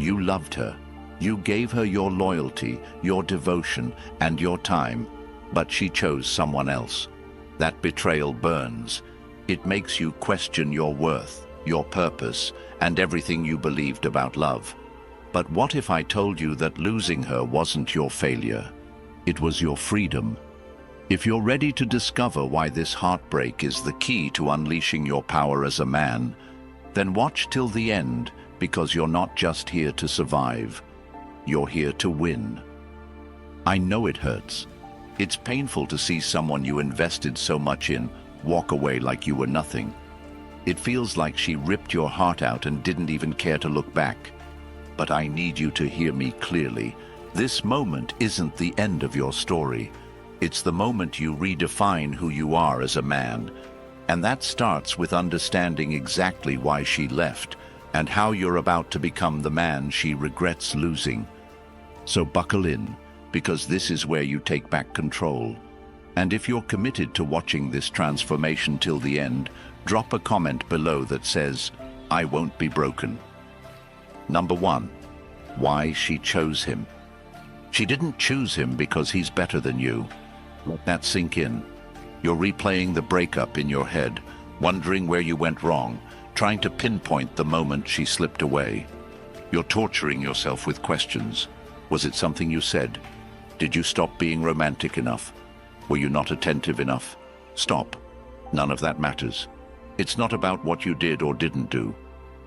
You loved her. You gave her your loyalty, your devotion, and your time, but she chose someone else. That betrayal burns. It makes you question your worth, your purpose, and everything you believed about love. But what if I told you that losing her wasn't your failure? It was your freedom. If you're ready to discover why this heartbreak is the key to unleashing your power as a man, then watch till the end, because you're not just here to survive. You're here to win. I know it hurts. It's painful to see someone you invested so much in walk away like you were nothing. It feels like she ripped your heart out and didn't even care to look back. But I need you to hear me clearly. This moment isn't the end of your story. It's the moment you redefine who you are as a man. And that starts with understanding exactly why she left and how you're about to become the man she regrets losing. So buckle in, because this is where you take back control. And if you're committed to watching this transformation till the end, drop a comment below that says, "I won't be broken." Number 1, why she chose him. She didn't choose him because he's better than you. Let that sink in. You're replaying the breakup in your head, wondering where you went wrong, trying to pinpoint the moment she slipped away. You're torturing yourself with questions. Was it something you said? Did you stop being romantic enough? Were you not attentive enough? Stop. None of that matters. It's not about what you did or didn't do.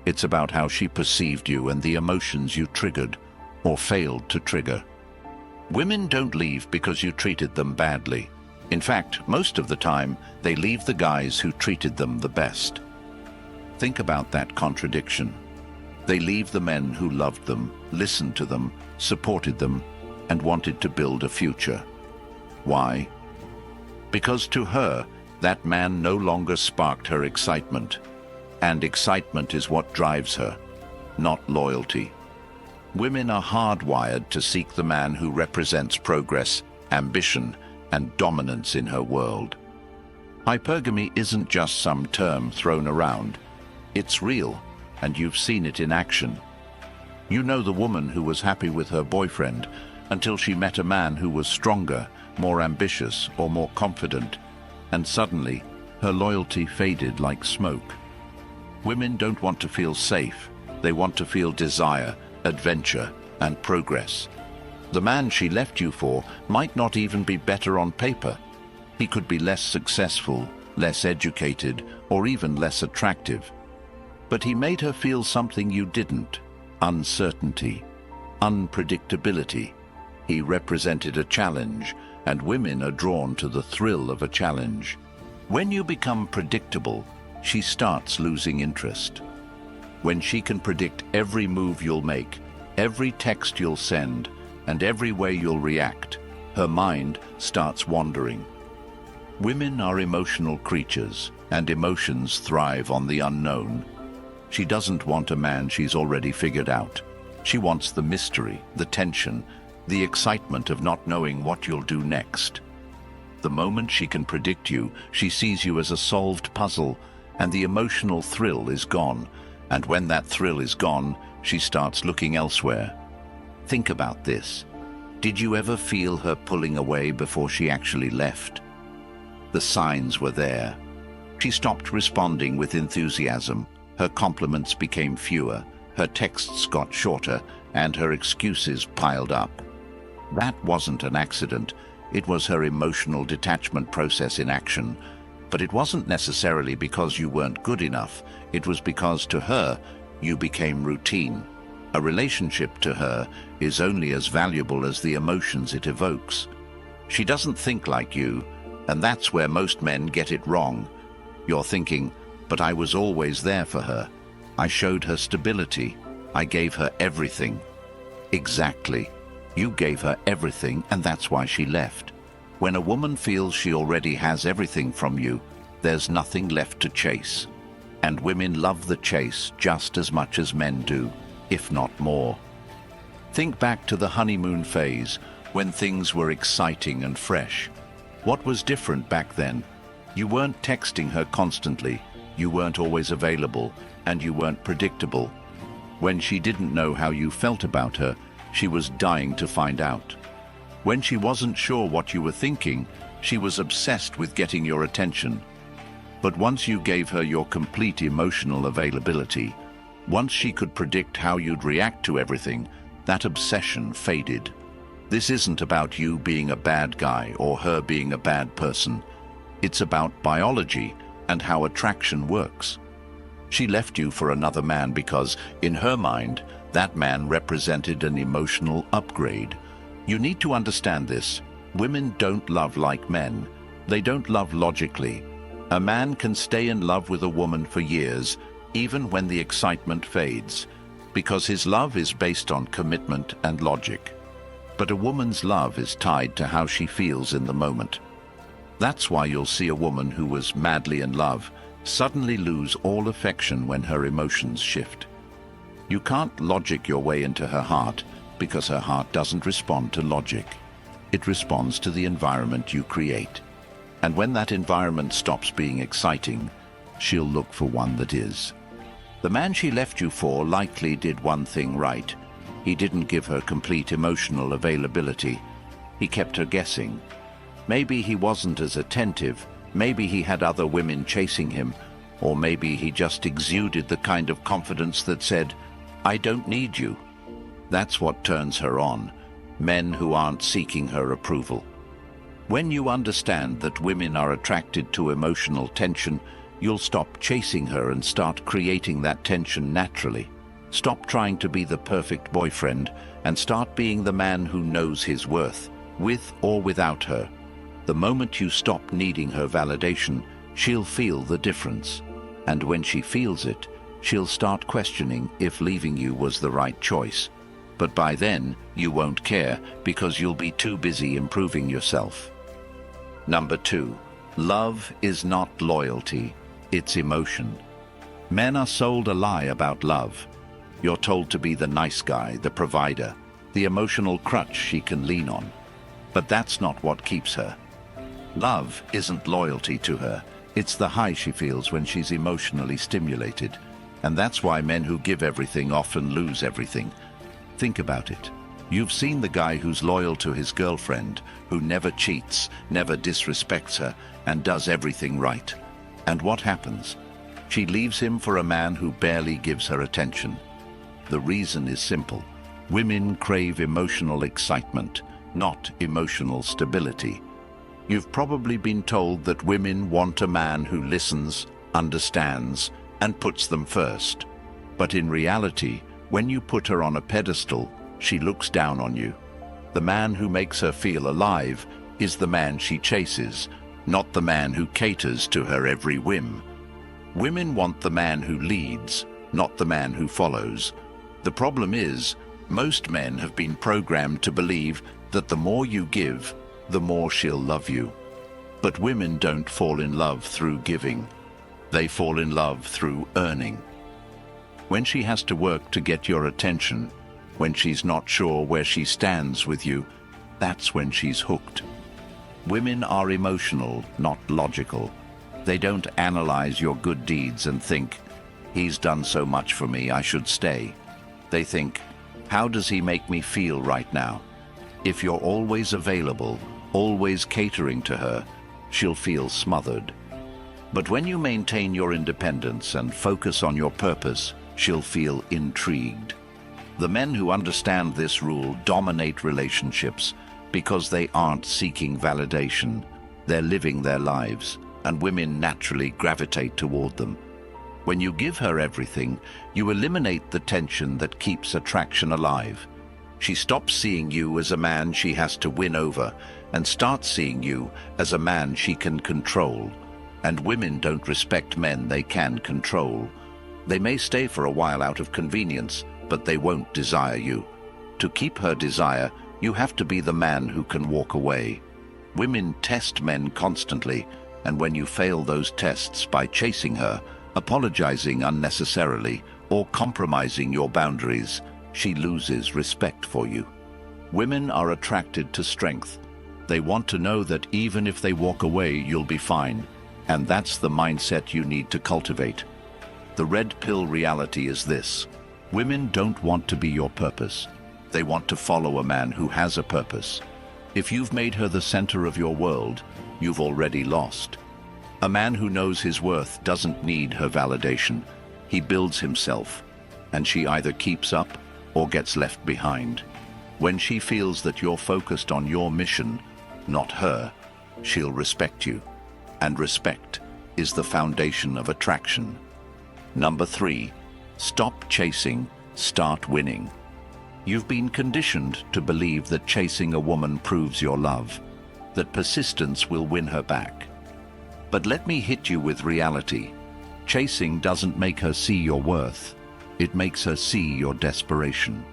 It's about how she perceived you and the emotions you triggered or failed to trigger. Women don't leave because you treated them badly. In fact, most of the time, they leave the guys who treated them the best. Think about that contradiction. They leave the men who loved them, listened to them, supported them, and wanted to build a future. Why? Because to her, that man no longer sparked her excitement. And excitement is what drives her, not loyalty. Women are hardwired to seek the man who represents progress, ambition, and dominance in her world. Hypergamy isn't just some term thrown around. It's real, and you've seen it in action. You know the woman who was happy with her boyfriend until she met a man who was stronger, more ambitious, or more confident, and suddenly her loyalty faded like smoke. Women don't want to feel safe. They want to feel desire, adventure, and progress. The man she left you for might not even be better on paper. He could be less successful, less educated, or even less attractive. But he made her feel something you didn't: uncertainty, unpredictability. He represented a challenge, and women are drawn to the thrill of a challenge. When you become predictable, she starts losing interest. When she can predict every move you'll make, every text you'll send, and every way you'll react, her mind starts wandering. Women are emotional creatures, and emotions thrive on the unknown. She doesn't want a man she's already figured out. She wants the mystery, the tension, the excitement of not knowing what you'll do next. The moment she can predict you, she sees you as a solved puzzle, and the emotional thrill is gone. And when that thrill is gone, she starts looking elsewhere. Think about this. Did you ever feel her pulling away before she actually left? The signs were there. She stopped responding with enthusiasm. Her compliments became fewer, her texts got shorter, and her excuses piled up. That wasn't an accident. It was her emotional detachment process in action. But it wasn't necessarily because you weren't good enough. It was because, to her, you became routine. A relationship to her is only as valuable as the emotions it evokes. She doesn't think like you, and that's where most men get it wrong. You're thinking, but I was always there for her. I showed her stability. I gave her everything. Exactly. You gave her everything, and that's why she left. When a woman feels she already has everything from you, there's nothing left to chase. And women love the chase just as much as men do, if not more. Think back to the honeymoon phase, when things were exciting and fresh. What was different back then? You weren't texting her constantly, you weren't always available, and you weren't predictable. When she didn't know how you felt about her, she was dying to find out. When she wasn't sure what you were thinking, she was obsessed with getting your attention. But once you gave her your complete emotional availability, once she could predict how you'd react to everything, that obsession faded. This isn't about you being a bad guy or her being a bad person. It's about biology and how attraction works. She left you for another man because, in her mind, that man represented an emotional upgrade. You need to understand this. Women don't love like men. They don't love logically. A man can stay in love with a woman for years, even when the excitement fades, because his love is based on commitment and logic. But a woman's love is tied to how she feels in the moment. That's why you'll see a woman who was madly in love suddenly lose all affection when her emotions shift. You can't logic your way into her heart because her heart doesn't respond to logic. It responds to the environment you create. And when that environment stops being exciting, she'll look for one that is. The man she left you for likely did one thing right. He didn't give her complete emotional availability. He kept her guessing. Maybe he wasn't as attentive, maybe he had other women chasing him, or maybe he just exuded the kind of confidence that said, "I don't need you." That's what turns her on, men who aren't seeking her approval. When you understand that women are attracted to emotional tension, you'll stop chasing her and start creating that tension naturally. Stop trying to be the perfect boyfriend and start being the man who knows his worth, with or without her. The moment you stop needing her validation, she'll feel the difference. And when she feels it, she'll start questioning if leaving you was the right choice. But by then, you won't care because you'll be too busy improving yourself. Number 2, love is not loyalty, it's emotion. Men are sold a lie about love. You're told to be the nice guy, the provider, the emotional crutch she can lean on. But that's not what keeps her. Love isn't loyalty to her. It's the high she feels when she's emotionally stimulated. And that's why men who give everything often lose everything. Think about it. You've seen the guy who's loyal to his girlfriend, who never cheats, never disrespects her, and does everything right. And what happens? She leaves him for a man who barely gives her attention. The reason is simple. Women crave emotional excitement, not emotional stability. You've probably been told that women want a man who listens, understands, and puts them first. But in reality, when you put her on a pedestal, she looks down on you. The man who makes her feel alive is the man she chases, not the man who caters to her every whim. Women want the man who leads, not the man who follows. The problem is, most men have been programmed to believe that the more you give, the more she'll love you. But women don't fall in love through giving. They fall in love through earning. When she has to work to get your attention, when she's not sure where she stands with you, that's when she's hooked. Women are emotional, not logical. They don't analyze your good deeds and think, "He's done so much for me, I should stay." They think, "How does he make me feel right now?" If you're always available, always catering to her, she'll feel smothered. But when you maintain your independence and focus on your purpose, she'll feel intrigued. The men who understand this rule dominate relationships because they aren't seeking validation. They're living their lives, and women naturally gravitate toward them. When you give her everything, you eliminate the tension that keeps attraction alive. She stops seeing you as a man she has to win over and starts seeing you as a man she can control. And women don't respect men they can control. They may stay for a while out of convenience, but they won't desire you. To keep her desire, you have to be the man who can walk away. Women test men constantly, and when you fail those tests by chasing her, apologizing unnecessarily, or compromising your boundaries, she loses respect for you. Women are attracted to strength. They want to know that even if they walk away, you'll be fine. And that's the mindset you need to cultivate. The red pill reality is this. Women don't want to be your purpose. They want to follow a man who has a purpose. If you've made her the center of your world, you've already lost. A man who knows his worth doesn't need her validation. He builds himself, and she either keeps up or gets left behind. When she feels that you're focused on your mission, not her, she'll respect you. And respect is the foundation of attraction. Number 3, stop chasing, start winning. You've been conditioned to believe that chasing a woman proves your love, that persistence will win her back. But let me hit you with reality. Chasing doesn't make her see your worth. It makes her see your desperation.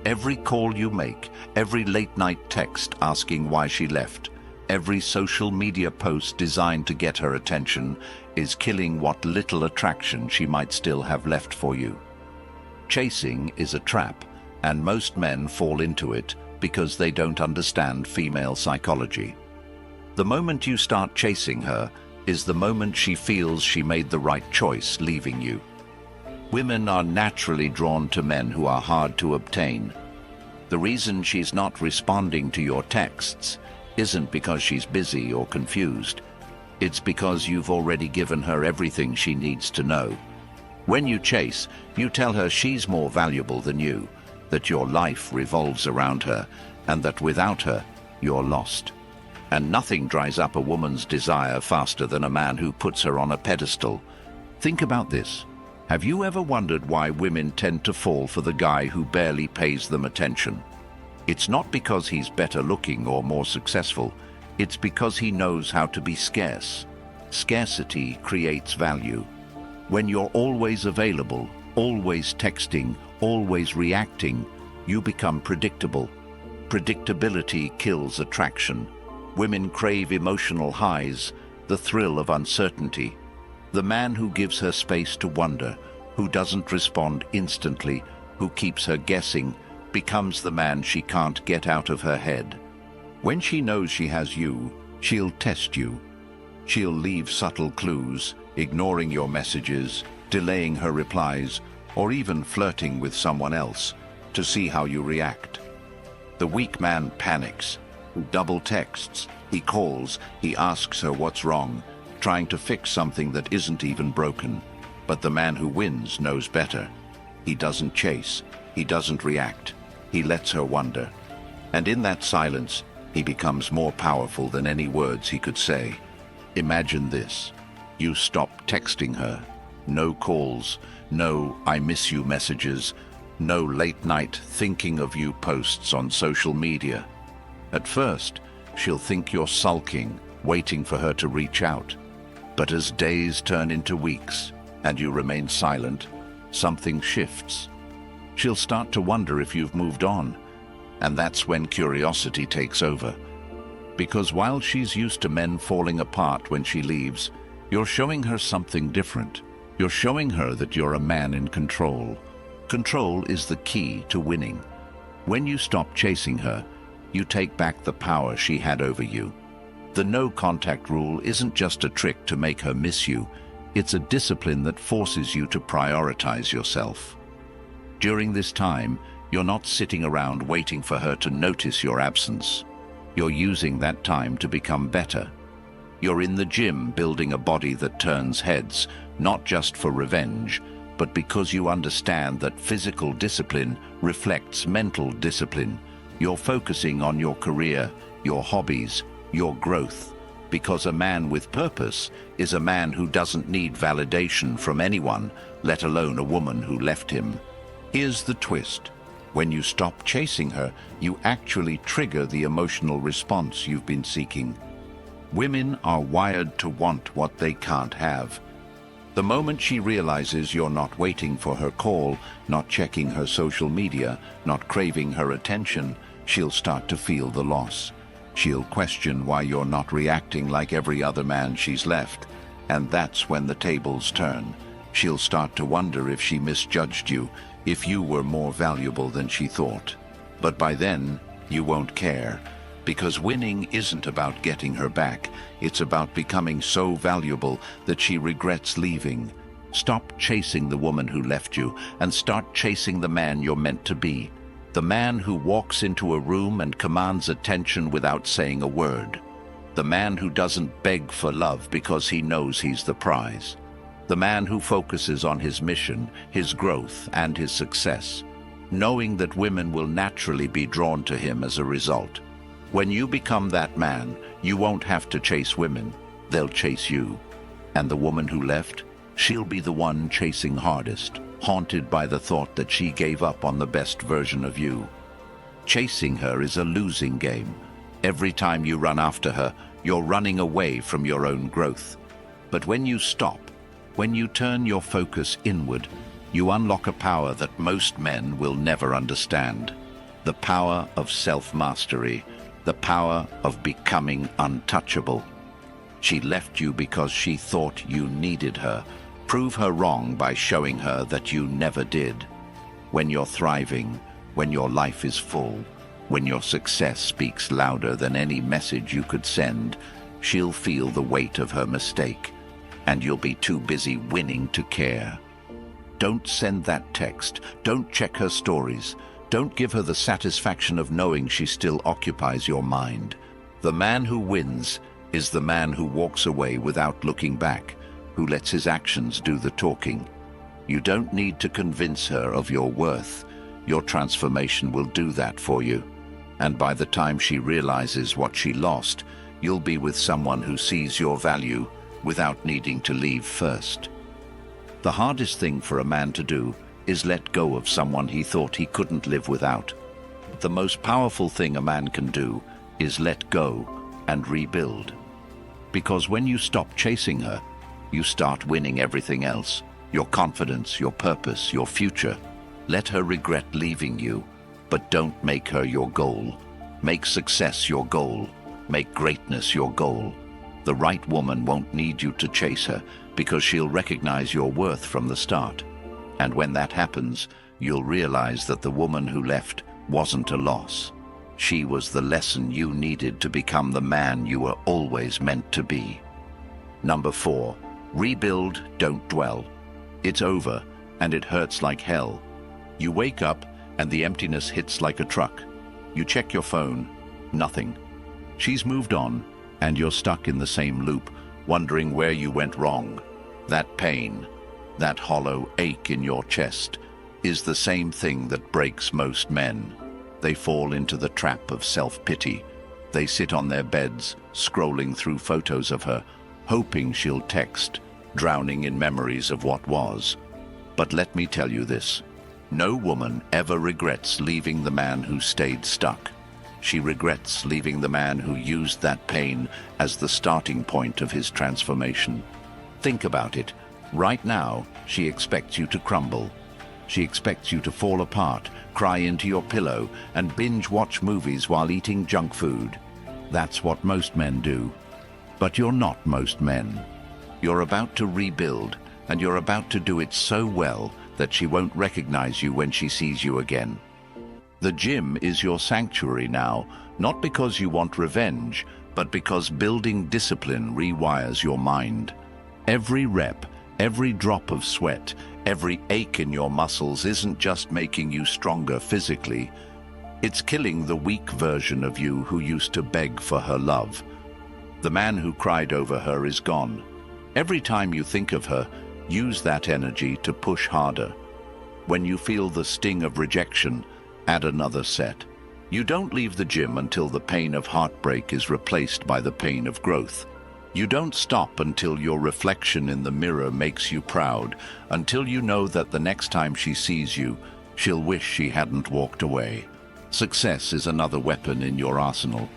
Every call you make, every late-night text asking why she left, every social media post designed to get her attention is killing what little attraction she might still have left for you. Chasing is a trap, and most men fall into it because they don't understand female psychology. The moment you start chasing her is the moment she feels she made the right choice leaving you. Women are naturally drawn to men who are hard to obtain. The reason she's not responding to your texts isn't because she's busy or confused. It's because you've already given her everything she needs to know. When you chase, you tell her she's more valuable than you, that your life revolves around her, and that without her, you're lost. And nothing dries up a woman's desire faster than a man who puts her on a pedestal. Think about this. Have you ever wondered why women tend to fall for the guy who barely pays them attention? It's not because he's better looking or more successful. It's because he knows how to be scarce. Scarcity creates value. When you're always available, always texting, always reacting, you become predictable. Predictability kills attraction. Women crave emotional highs, the thrill of uncertainty. The man who gives her space to wonder, who doesn't respond instantly, who keeps her guessing, becomes the man she can't get out of her head. When she knows she has you, she'll test you. She'll leave subtle clues, ignoring your messages, delaying her replies, or even flirting with someone else to see how you react. The weak man panics. He double texts, he calls, he asks her what's wrong, trying to fix something that isn't even broken. But the man who wins knows better. He doesn't chase, he doesn't react, he lets her wonder. And in that silence, he becomes more powerful than any words he could say. Imagine this. You stop texting her. No calls, no "I miss you" messages, no late-night thinking of you posts on social media. At first, she'll think you're sulking, waiting for her to reach out. But as days turn into weeks, and you remain silent, something shifts. She'll start to wonder if you've moved on, and that's when curiosity takes over. Because while she's used to men falling apart when she leaves, you're showing her something different. You're showing her that you're a man in control. Control is the key to winning. When you stop chasing her, you take back the power she had over you. The no-contact rule isn't just a trick to make her miss you. It's a discipline that forces you to prioritize yourself. During this time, you're not sitting around waiting for her to notice your absence. You're using that time to become better. You're in the gym building a body that turns heads, not just for revenge, but because you understand that physical discipline reflects mental discipline. You're focusing on your career, your hobbies, your growth, because a man with purpose is a man who doesn't need validation from anyone, let alone a woman who left him. Here's the twist. When you stop chasing her, you actually trigger the emotional response you've been seeking. Women are wired to want what they can't have. The moment she realizes you're not waiting for her call, not checking her social media, not craving her attention, she'll start to feel the loss. She'll question why you're not reacting like every other man she's left. And that's when the tables turn. She'll start to wonder if she misjudged you, if you were more valuable than she thought. But by then, you won't care. Because winning isn't about getting her back. It's about becoming so valuable that she regrets leaving. Stop chasing the woman who left you and start chasing the man you're meant to be. The man who walks into a room and commands attention without saying a word. The man who doesn't beg for love because he knows he's the prize. The man who focuses on his mission, his growth, and his success, knowing that women will naturally be drawn to him as a result. When you become that man, you won't have to chase women. They'll chase you. And the woman who left, she'll be the one chasing hardest, haunted by the thought that she gave up on the best version of you. Chasing her is a losing game. Every time you run after her, you're running away from your own growth. But when you stop, when you turn your focus inward, you unlock a power that most men will never understand. The power of self-mastery, the power of becoming untouchable. She left you because she thought you needed her. Prove her wrong by showing her that you never did. When you're thriving, when your life is full, when your success speaks louder than any message you could send, she'll feel the weight of her mistake, and you'll be too busy winning to care. Don't send that text. Don't check her stories. Don't give her the satisfaction of knowing she still occupies your mind. The man who wins is the man who walks away without looking back, who lets his actions do the talking. You don't need to convince her of your worth. Your transformation will do that for you. And by the time she realizes what she lost, you'll be with someone who sees your value without needing to leave first. The hardest thing for a man to do is let go of someone he thought he couldn't live without. The most powerful thing a man can do is let go and rebuild. Because when you stop chasing her, you start winning everything else. Your confidence, your purpose, your future. Let her regret leaving you, but don't make her your goal. Make success your goal. Make greatness your goal. The right woman won't need you to chase her because she'll recognize your worth from the start. And when that happens, you'll realize that the woman who left wasn't a loss. She was the lesson you needed to become the man you were always meant to be. Number 4. Rebuild, don't dwell. It's over, and it hurts like hell. You wake up, and the emptiness hits like a truck. You check your phone, nothing. She's moved on, and you're stuck in the same loop, wondering where you went wrong. That pain, that hollow ache in your chest, is the same thing that breaks most men. They fall into the trap of self-pity. They sit on their beds, scrolling through photos of her, hoping she'll text, drowning in memories of what was. But let me tell you this. No woman ever regrets leaving the man who stayed stuck. She regrets leaving the man who used that pain as the starting point of his transformation. Think about it. Right now, she expects you to crumble. She expects you to fall apart, cry into your pillow, and binge-watch movies while eating junk food. That's what most men do. But you're not most men. You're about to rebuild, and you're about to do it so well that she won't recognize you when she sees you again. The gym is your sanctuary now, not because you want revenge, but because building discipline rewires your mind. Every rep, every drop of sweat, every ache in your muscles isn't just making you stronger physically. It's killing the weak version of you who used to beg for her love. The man who cried over her is gone. Every time you think of her, use that energy to push harder. When you feel the sting of rejection, add another set. You don't leave the gym until the pain of heartbreak is replaced by the pain of growth. You don't stop until your reflection in the mirror makes you proud, until you know that the next time she sees you, she'll wish she hadn't walked away. Success is another weapon in your arsenal.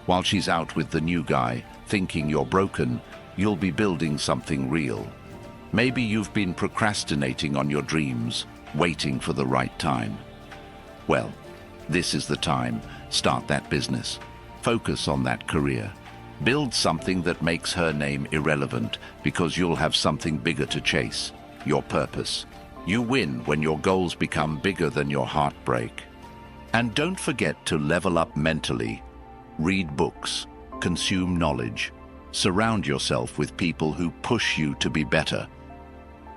While she's out with the new guy, thinking you're broken, you'll be building something real. Maybe you've been procrastinating on your dreams, waiting for the right time. Well, this is the time. Start that business. Focus on that career. Build something that makes her name irrelevant, because you'll have something bigger to chase, your purpose. You win when your goals become bigger than your heartbreak. And don't forget to level up mentally. Read books, consume knowledge, surround yourself with people who push you to be better.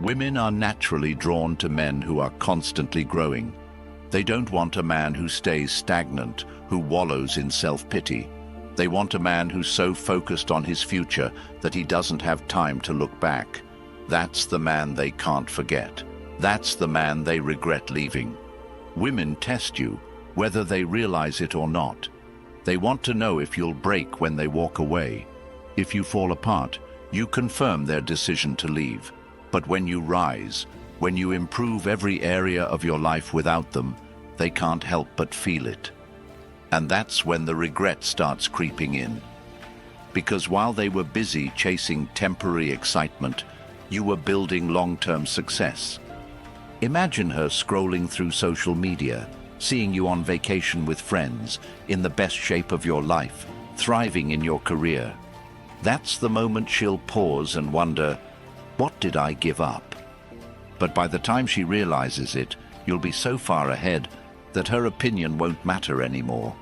Women are naturally drawn to men who are constantly growing. They don't want a man who stays stagnant, who wallows in self-pity. They want a man who's so focused on his future that he doesn't have time to look back. That's the man they can't forget. That's the man they regret leaving. Women test you, whether they realize it or not. They want to know if you'll break when they walk away. If you fall apart, you confirm their decision to leave. But when you rise, when you improve every area of your life without them, they can't help but feel it. And that's when the regret starts creeping in. Because while they were busy chasing temporary excitement, you were building long-term success. Imagine her scrolling through social media, seeing you on vacation with friends, in the best shape of your life, thriving in your career. That's the moment she'll pause and wonder, what did I give up? But by the time she realizes it, you'll be so far ahead that her opinion won't matter anymore.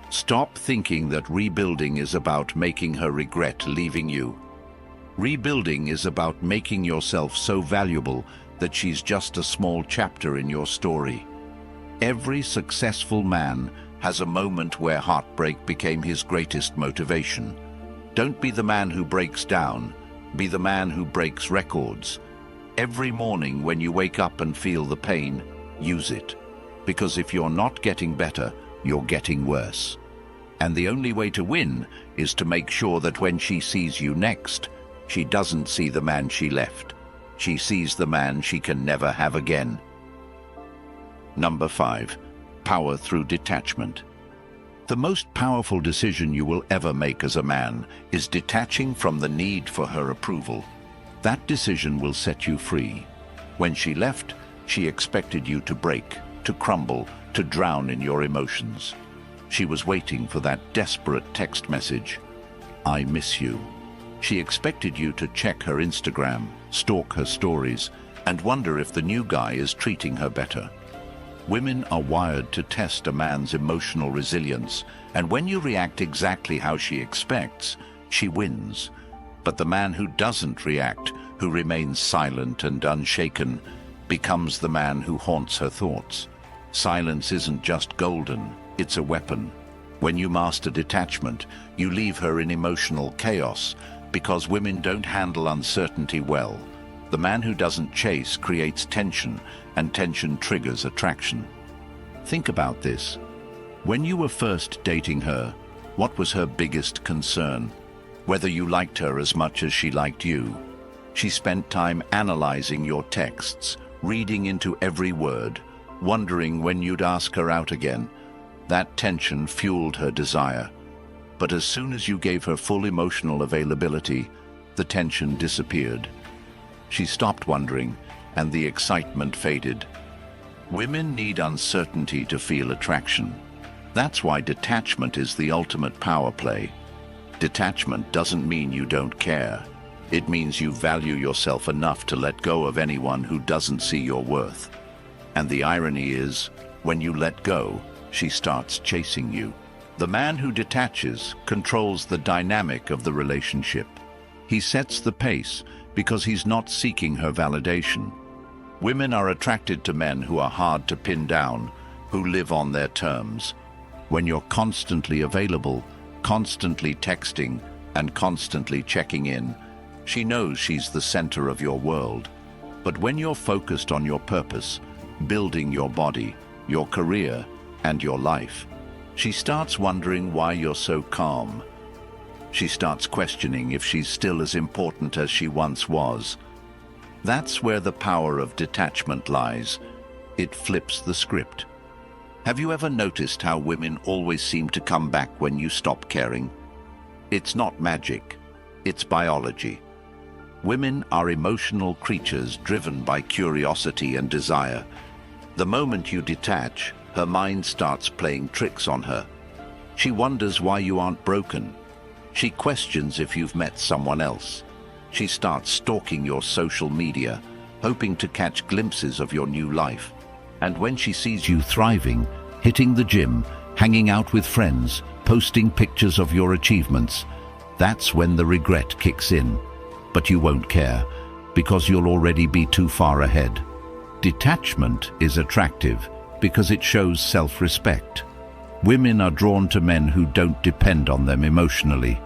Stop thinking that rebuilding is about making her regret leaving you. Rebuilding is about making yourself so valuable that she's just a small chapter in your story. Every successful man has a moment where heartbreak became his greatest motivation. Don't be the man who breaks down, be the man who breaks records. Every morning when you wake up and feel the pain, use it. Because if you're not getting better, you're getting worse. And the only way to win is to make sure that when she sees you next, she doesn't see the man she left. She sees the man she can never have again. Number 5. Power through detachment. The most powerful decision you will ever make as a man is detaching from the need for her approval. That decision will set you free. When she left, she expected you to break, to crumble, to drown in your emotions. She was waiting for that desperate text message, "I miss you." She expected you to check her Instagram, stalk her stories, and wonder if the new guy is treating her better. Women are wired to test a man's emotional resilience, and when you react exactly how she expects, she wins. But the man who doesn't react, who remains silent and unshaken, becomes the man who haunts her thoughts. Silence isn't just golden, it's a weapon. When you master detachment, you leave her in emotional chaos, because women don't handle uncertainty well. The man who doesn't chase creates tension, and tension triggers attraction. Think about this. When you were first dating her, what was her biggest concern? Whether you liked her as much as she liked you. She spent time analyzing your texts, reading into every word, wondering when you'd ask her out again. That tension fueled her desire. But as soon as you gave her full emotional availability, the tension disappeared. She stopped wondering, and the excitement faded. Women need uncertainty to feel attraction. That's why detachment is the ultimate power play. Detachment doesn't mean you don't care. It means you value yourself enough to let go of anyone who doesn't see your worth. And the irony is, when you let go, she starts chasing you. The man who detaches controls the dynamic of the relationship. He sets the pace because he's not seeking her validation. Women are attracted to men who are hard to pin down, who live on their terms. When you're constantly available, constantly texting, and constantly checking in, she knows she's the center of your world. But when you're focused on your purpose, building your body, your career, and your life, she starts wondering why you're so calm. She starts questioning if she's still as important as she once was. That's where the power of detachment lies. It flips the script. Have you ever noticed how women always seem to come back when you stop caring? It's not magic, it's biology. Women are emotional creatures driven by curiosity and desire. The moment you detach, her mind starts playing tricks on her. She wonders why you aren't broken. She questions if you've met someone else. She starts stalking your social media, hoping to catch glimpses of your new life. And when she sees you thriving, hitting the gym, hanging out with friends, posting pictures of your achievements, that's when the regret kicks in. But you won't care, because you'll already be too far ahead. Detachment is attractive because it shows self-respect. Women are drawn to men who don't depend on them emotionally.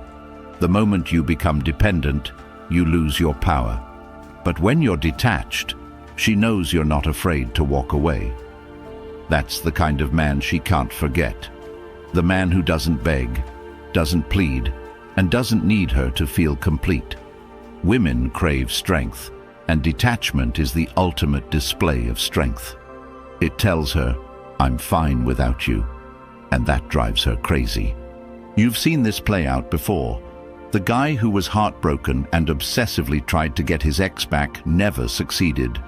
The moment you become dependent, you lose your power. But when you're detached, she knows you're not afraid to walk away. That's the kind of man she can't forget. The man who doesn't beg, doesn't plead, and doesn't need her to feel complete. Women crave strength, and detachment is the ultimate display of strength. It tells her, "I'm fine without you," and that drives her crazy. You've seen this play out before. The guy who was heartbroken and obsessively tried to get his ex back never succeeded.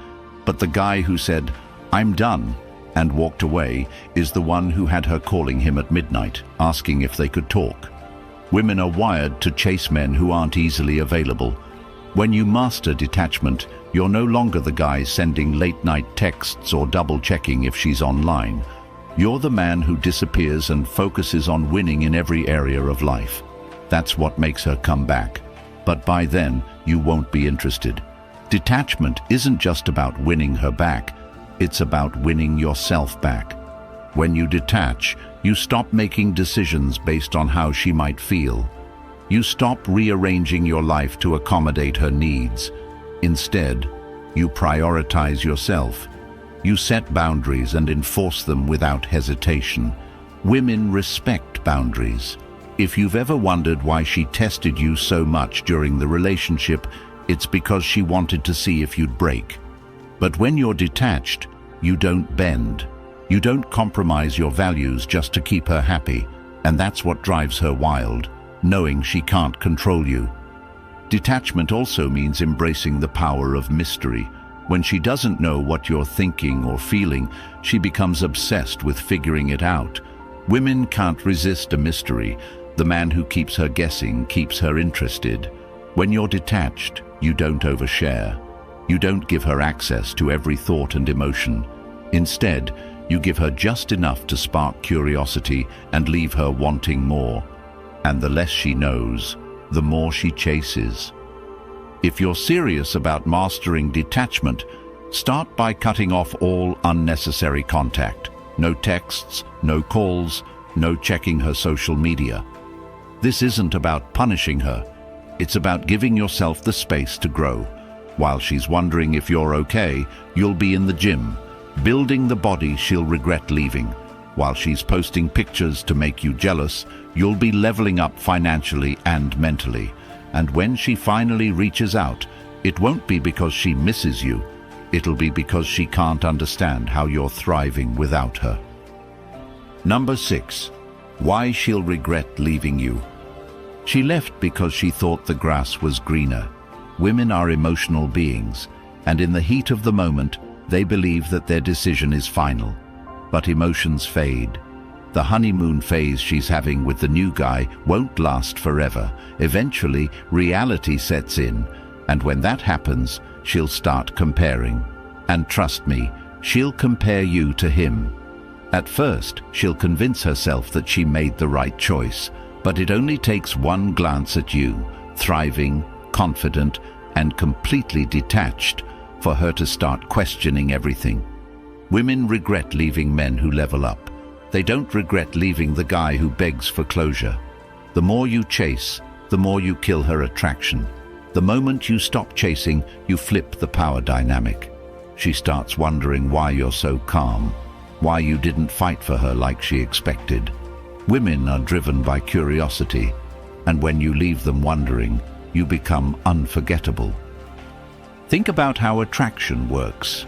But the guy who said, "I'm done," and walked away is the one who had her calling him at midnight, asking if they could talk. Women are wired to chase men who aren't easily available. When you master detachment, you're no longer the guy sending late-night texts or double-checking if she's online. You're the man who disappears and focuses on winning in every area of life. That's what makes her come back. But by then, you won't be interested. Detachment isn't just about winning her back, it's about winning yourself back. When you detach, you stop making decisions based on how she might feel. You stop rearranging your life to accommodate her needs. Instead, you prioritize yourself. You set boundaries and enforce them without hesitation. Women respect boundaries. If you've ever wondered why she tested you so much during the relationship, it's because she wanted to see if you'd break. But when you're detached, you don't bend. You don't compromise your values just to keep her happy, and that's what drives her wild, knowing she can't control you. Detachment also means embracing the power of mystery. When she doesn't know what you're thinking or feeling, she becomes obsessed with figuring it out. Women can't resist a mystery. The man who keeps her guessing keeps her interested. When you're detached, you don't overshare. You don't give her access to every thought and emotion. Instead, you give her just enough to spark curiosity and leave her wanting more. And the less she knows, the more she chases. If you're serious about mastering detachment, start by cutting off all unnecessary contact. No texts, no calls, no checking her social media. This isn't about punishing her. It's about giving yourself the space to grow. While she's wondering if you're okay, you'll be in the gym, building the body she'll regret leaving. While she's posting pictures to make you jealous, you'll be leveling up financially and mentally. And when she finally reaches out, it won't be because she misses you. It'll be because she can't understand how you're thriving without her. Number 6. Why she'll regret leaving you. She left because she thought the grass was greener. Women are emotional beings, and in the heat of the moment, they believe that their decision is final. But emotions fade. The honeymoon phase she's having with the new guy won't last forever. Eventually, reality sets in, and when that happens, she'll start comparing. And trust me, she'll compare you to him. At first, she'll convince herself that she made the right choice, but it only takes one glance at you, thriving, confident, and completely detached, for her to start questioning everything. Women regret leaving men who level up. They don't regret leaving the guy who begs for closure. The more you chase, the more you kill her attraction. The moment you stop chasing, you flip the power dynamic. She starts wondering why you're so calm, why you didn't fight for her like she expected. Women are driven by curiosity, and when you leave them wondering, you become unforgettable. Think about how attraction works.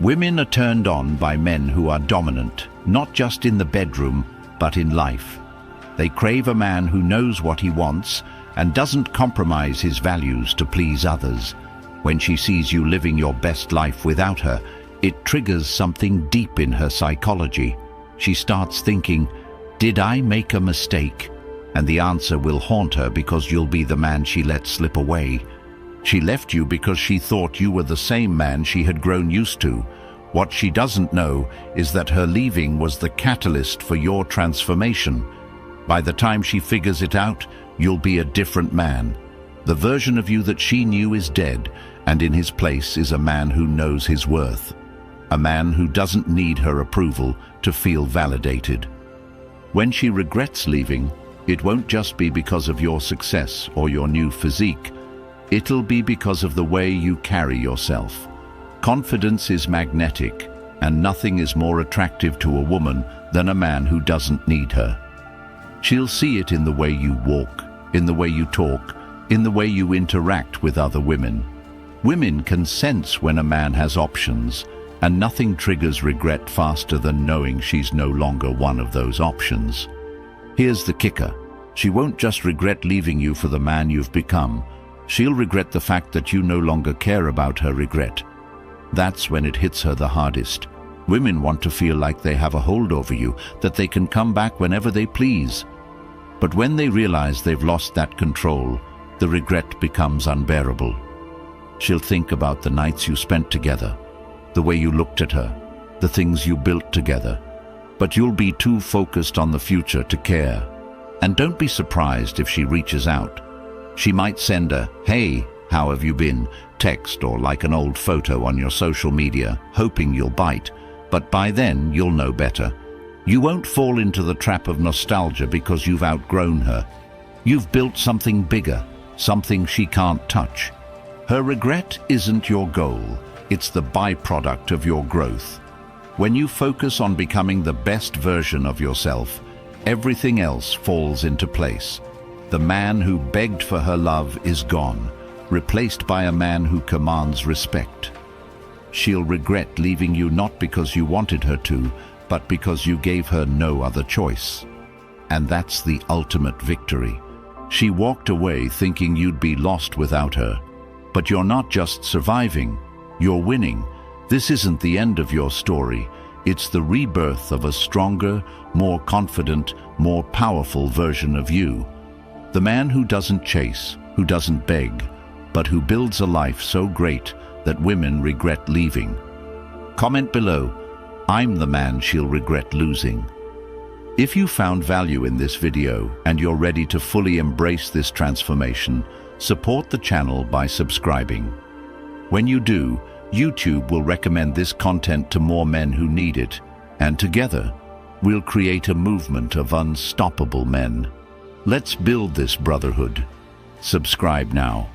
Women are turned on by men who are dominant, not just in the bedroom, but in life. They crave a man who knows what he wants and doesn't compromise his values to please others. When she sees you living your best life without her, it triggers something deep in her psychology. She starts thinking, "Did I make a mistake?" And the answer will haunt her because you'll be the man she let slip away. She left you because she thought you were the same man she had grown used to. What she doesn't know is that her leaving was the catalyst for your transformation. By the time she figures it out, you'll be a different man. The version of you that she knew is dead, and in his place is a man who knows his worth, a man who doesn't need her approval to feel validated. When she regrets leaving, it won't just be because of your success or your new physique. It'll be because of the way you carry yourself. Confidence is magnetic, and nothing is more attractive to a woman than a man who doesn't need her. She'll see it in the way you walk, in the way you talk, in the way you interact with other women. Women can sense when a man has options, and nothing triggers regret faster than knowing she's no longer one of those options. Here's the kicker. She won't just regret leaving you for the man you've become. She'll regret the fact that you no longer care about her regret. That's when it hits her the hardest. Women want to feel like they have a hold over you, that they can come back whenever they please. But when they realize they've lost that control, the regret becomes unbearable. She'll think about the nights you spent together, the way you looked at her, the things you built together. But you'll be too focused on the future to care. And don't be surprised if she reaches out. She might send a, "Hey, how have you been?" text or like an old photo on your social media, hoping you'll bite. But by then, you'll know better. You won't fall into the trap of nostalgia because you've outgrown her. You've built something bigger, something she can't touch. Her regret isn't your goal. It's the byproduct of your growth. When you focus on becoming the best version of yourself, everything else falls into place. The man who begged for her love is gone, replaced by a man who commands respect. She'll regret leaving you not because you wanted her to, but because you gave her no other choice. And that's the ultimate victory. She walked away thinking you'd be lost without her. But you're not just surviving, you're winning. This isn't the end of your story. It's the rebirth of a stronger, more confident, more powerful version of you. The man who doesn't chase, who doesn't beg, but who builds a life so great that women regret leaving. Comment below, "I'm the man she'll regret losing." If you found value in this video and you're ready to fully embrace this transformation, support the channel by subscribing. When you do, YouTube will recommend this content to more men who need it, and together, we'll create a movement of unstoppable men. Let's build this brotherhood. Subscribe now.